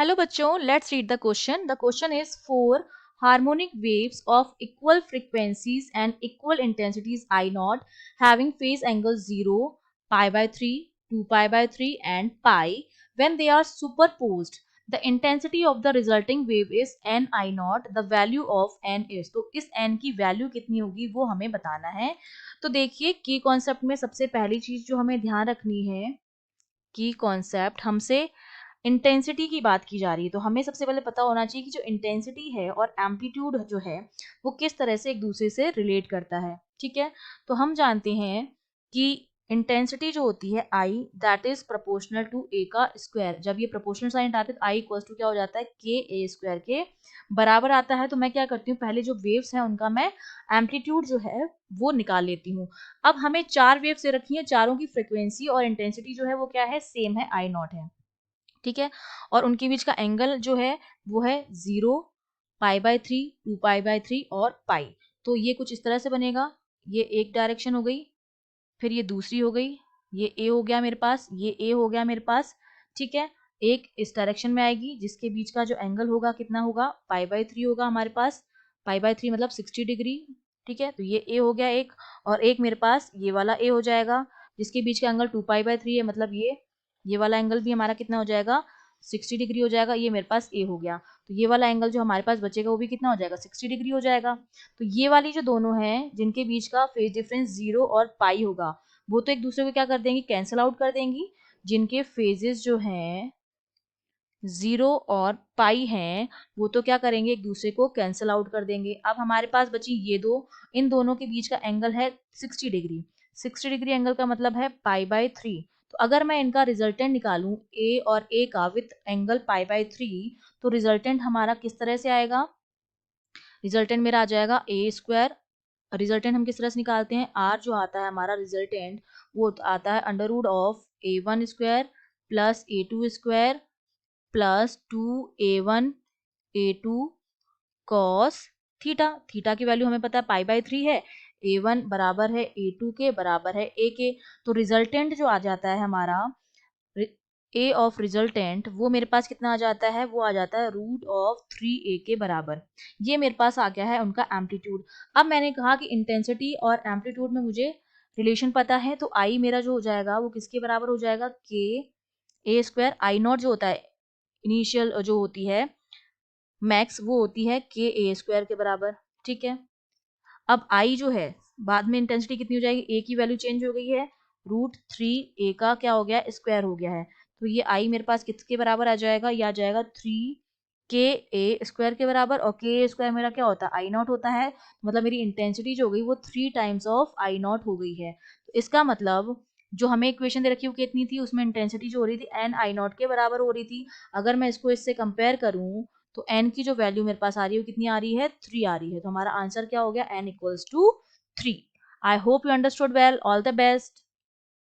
Hello बच्चों, let's read the question. The question is four harmonic waves of equal frequencies and equal intensities I naught having phase angles 0, pi by 3, 2 pi by 3 and pi. When they are superposed, the intensity of the resulting wave is n I naught. The value of n is, तो इस n की value कितनी होगी वो हमें बताना है. तो देखिए की कॉन्सेप्ट में सबसे पहली चीज जो हमें ध्यान रखनी है, की कॉन्सेप्ट हमसे इंटेंसिटी की बात की जा रही है, तो हमें सबसे पहले पता होना चाहिए कि जो इंटेंसिटी है और एम्पलीट्यूड जो है वो किस तरह से एक दूसरे से रिलेट करता है. ठीक है, तो हम जानते हैं कि इंटेंसिटी जो होती है आई दैट इज प्रोपोर्शनल टू ए का स्क्वायर. जब ये प्रोपोर्शनल साइन आता है तो आई इक्वल टू क्या हो जाता है, के ए स्क्वायर के बराबर आता है. तो मैं क्या करती हूँ, पहले जो वेव्स हैं उनका मैं एम्पलीट्यूड जो है वो निकाल लेती हूँ. अब हमें चार वेव्स दे रखी है, चारों की फ्रिक्वेंसी और इंटेंसिटी जो है वो क्या है, सेम है, आई नॉट है. ठीक है, और उनके बीच का एंगल जो है वो है 0, पाई बाय 3, 2 पाई बाय 3 और पाई. तो ये कुछ इस तरह से बनेगा. ये एक डायरेक्शन हो गई, फिर ये दूसरी हो गई, ये ए हो गया मेरे पास, ये ए हो गया मेरे पास. ठीक है, एक इस डायरेक्शन में आएगी जिसके बीच का जो एंगल होगा कितना होगा, पाई बाय 3 होगा हमारे पास. पाई बाय 3 मतलब 60 डिग्री. ठीक है, तो ये ए हो गया एक, और एक मेरे पास ये वाला ए हो जाएगा जिसके बीच का एंगल 2 पाई बाय 3 है, मतलब ये वाला एंगल भी हमारा कितना हो जाएगा, 60 डिग्री हो जाएगा. ये मेरे पास ए हो गया, तो ये वाला एंगल जो हमारे पास बचेगा वो भी कितना हो जाएगा, 60 डिग्री हो जाएगा. तो ये वाली जो दोनों हैं जिनके बीच का फेज डिफरेंस 0 और पाई होगा वो तो एक दूसरे को क्या कर देंगी, कैंसिल आउट कर देंगी. जिनके फेजेस जो हैं 0 और पाई हैं वो तो क्या करेंगे, एक दूसरे को कैंसिल आउट कर देंगे. अब हमारे पास बची ये दो, इन दोनों के बीच का एंगल है 60 डिग्री. 60 डिग्री एंगल का मतलब है पाई बाय 3. तो अगर मैं इनका रिजल्टेंट निकालूं ए और ए का विथ एंगल पाई बाय 3, तो रिजल्टेंट हमारा किस तरह से आएगा, रिजल्टेंट मेरा आ जाएगा ए स्क्वायर. रिजल्टेंट हम किस तरह से निकालते हैं, आर जो आता है हमारा रिजल्टेंट वो आता है under root of a1 square plus a2 square plus 2a1 a2 cos theta. Theta की वैल्यू हमें पता है पाई बाय 3 है, a1 बराबर है a2 के बराबर है a के. तो रिजल्टेंट जो आ जाता है हमारा ए ऑफ रिजल्टेंट वो मेरे पास कितना आ जाता है, वो आ जाता है रूट ऑफ 3a के बराबर. ये मेरे पास आ गया है उनका एम्पलीट्यूड. अब मैंने कहा कि इंटेंसिटी और एम्पलीट्यूड में मुझे रिलेशन पता है, तो आई मेरा जो हो जाएगा वो किसके बराबर हो जाएगा, के ए स्क्वायर. आई नॉट जो होता है इनिशियल जो होती है मैक्स वो होती है के ए स्क्वायर के बराबर. ठीक है, अब आई जो है बाद में इंटेंसिटी कितनी हो जाएगी, ए की वैल्यू चेंज हो गई है, रूट 3 ए का क्या हो गया, स्क्वायर हो गया है. तो ये आई मेरे पास किसके बराबर आ जाएगा, यह आ जाएगा 3 के ए स्क्वायर के बराबर. और के ए स्क्वायर मेरा क्या होता है, आई नॉट होता है. मतलब मेरी इंटेंसिटी जो हो गई वो 3 टाइम्स ऑफ आई नॉट हो गई है. तो इसका मतलब जो हमें इक्वेशन दे रखी वो कितनी थी, उसमें इंटेंसिटी जो हो रही थी एन आई नॉट के बराबर हो रही थी. अगर मैं इसको इससे कंपेयर करूं तो n की जो वैल्यू मेरे पास आ रही है वो कितनी आ रही है, 3 आ रही है. तो हमारा आंसर क्या हो गया, n equals to 3. I hope you understood well. All the best.